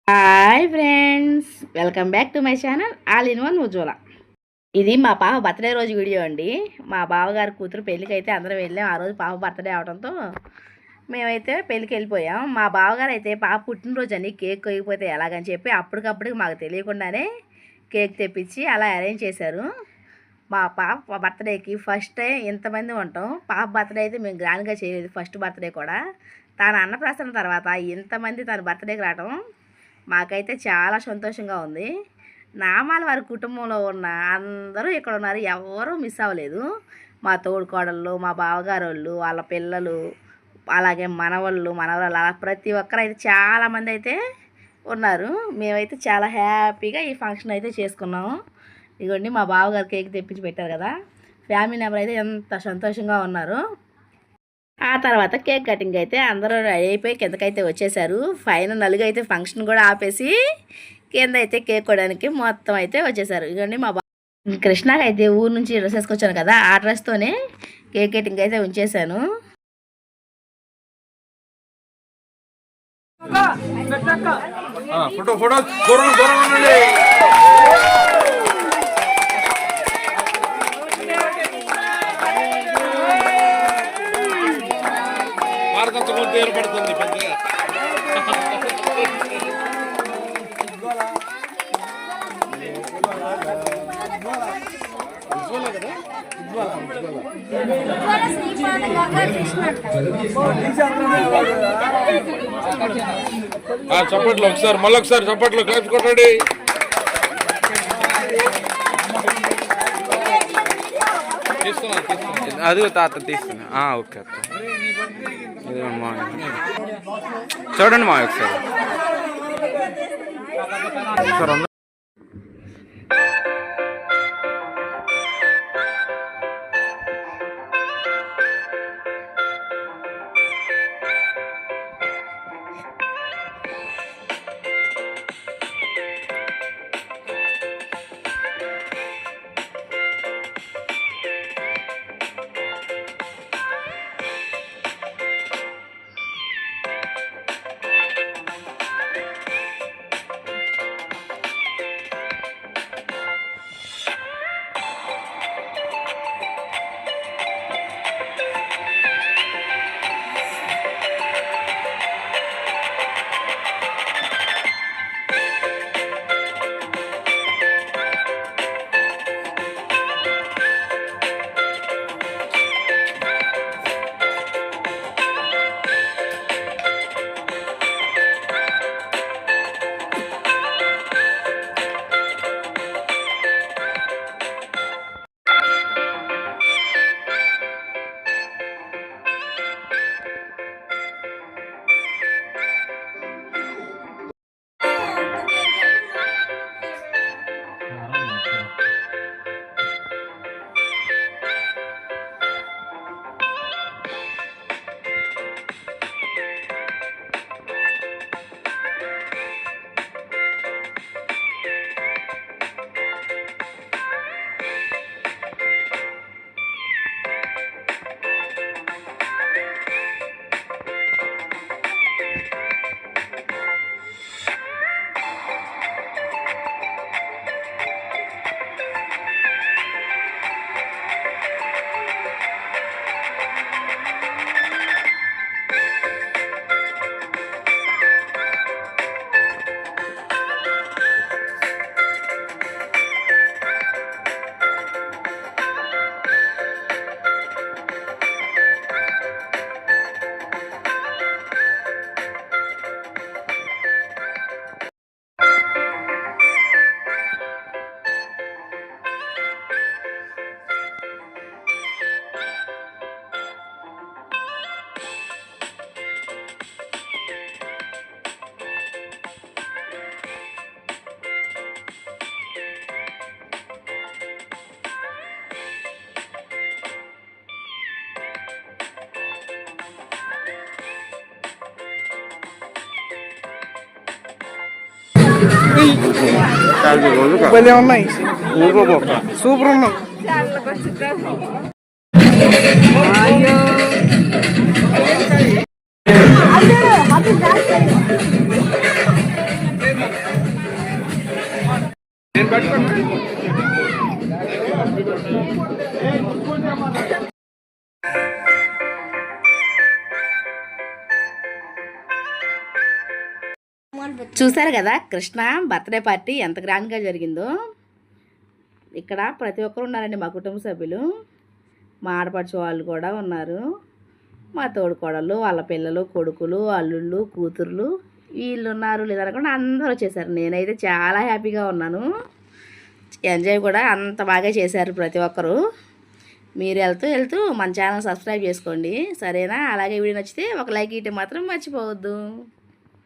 Hi friends, welcome back to my channel all in one Ujwala. ఇది మా పాప birthday రోజు వీడియో అండి. మా బావగారి కూతురు పెళ్ళికి అయితే అందరం వెళ్ళాం. ఆ రోజు పాప బర్త్డే అవడంతో మేమైతే పెళ్ళికి వెళ్ళిపోయాం. మా బావగారు అయితే పాప పుట్టినరోజు అని కేక్ కొయ్యకపోతే ఎలాగని చెప్పి అప్పటికప్పుడు మాకు తెలియకుండానే కేక్ తెప్పించి అలా అరేంజ్ చేశారు. మా పాప బర్త్డేకి ఫస్ట్ టైం ఇంతమంది ఉంటాం. పాప బర్త్డే అయితే మేము గ్రాండ్గా చేయలేదు. ఫస్ట్ బర్త్డే కూడా తన అన్నప్రాసన తర్వాత ఇంతమంది తన బర్త్డేకి రావడం మాకైతే చాలా సంతోషంగా ఉంది. నామాల వారి కుటుంబంలో ఉన్న అందరూ ఇక్కడ ఉన్నారు, ఎవరూ మిస్ అవ్వలేదు. మా తోడుకోడళ్ళు, మా బావగారు వాళ్ళు, వాళ్ళ పిల్లలు, అలాగే మనవాళ్ళు మనవరాళ్ళు, అలా ప్రతి ఒక్కరు అయితే చాలామంది అయితే ఉన్నారు. మేమైతే చాలా హ్యాపీగా ఈ ఫంక్షన్ అయితే చేసుకున్నాము. ఇదిగోండి మా బావగారు కేక్ తెప్పించి పెట్టారు కదా, ఫ్యామిలీ మెంబర్ అయితే ఎంత సంతోషంగా ఉన్నారు. ఆ తర్వాత కేక్ కటింగ్ అయితే అందరూ రెడీ అయిపోయి కిందకైతే వచ్చేసారు. ఫైనల్ నలుగు అయితే ఫంక్షన్ కూడా ఆపేసి కింద అయితే కేక్ కొనడానికి మొత్తం అయితే వచ్చేసారు. ఇదిగోండి మా కృష్ణకి అయితే ఊరు నుంచి డ్రెస్ వేసుకొచ్చాను కదా, ఆ డ్రెస్తోనే కేక్ కటింగ్ అయితే ఉంచేసాను. ఏర్పడుతుంది పెద్దగా. చప్పట్లు ఒకసారి మళ్ళీ ఒకసారి చప్పట్లు క్లాప్స్ కొట్టండి. అది తాత తీసుకున్నా. ఓకే అక్క, చూడండి మా ఒకసారి. భలే ఉన్నాయి, సూపర్ ఉన్నాం. చూసారు కదా కృష్ణ బర్త్డే పార్టీ ఎంత గ్రాండ్గా జరిగిందో. ఇక్కడ ప్రతి ఒక్కరు ఉన్నారండి మా కుటుంబ సభ్యులు. మా ఆడపడుచు వాళ్ళు కూడా ఉన్నారు, మా తోడుకోడళ్ళు, వాళ్ళ పిల్లలు, కొడుకులు, అల్లుళ్ళు, కూతుర్లు వీళ్ళు ఉన్నారు. లేదనకుండా అందరూ వచ్చేసారు. నేనైతే చాలా హ్యాపీగా ఉన్నాను. ఎంజాయ్ కూడా అంత బాగా చేశారు ప్రతి ఒక్కరు. మీరు వెళ్తూ మన ఛానల్ సబ్స్క్రైబ్ చేసుకోండి, సరేనా? అలాగే వీడియో నచ్చితే ఒక లైక్ ఇవ్వడం మాత్రం మర్చిపోవద్దు.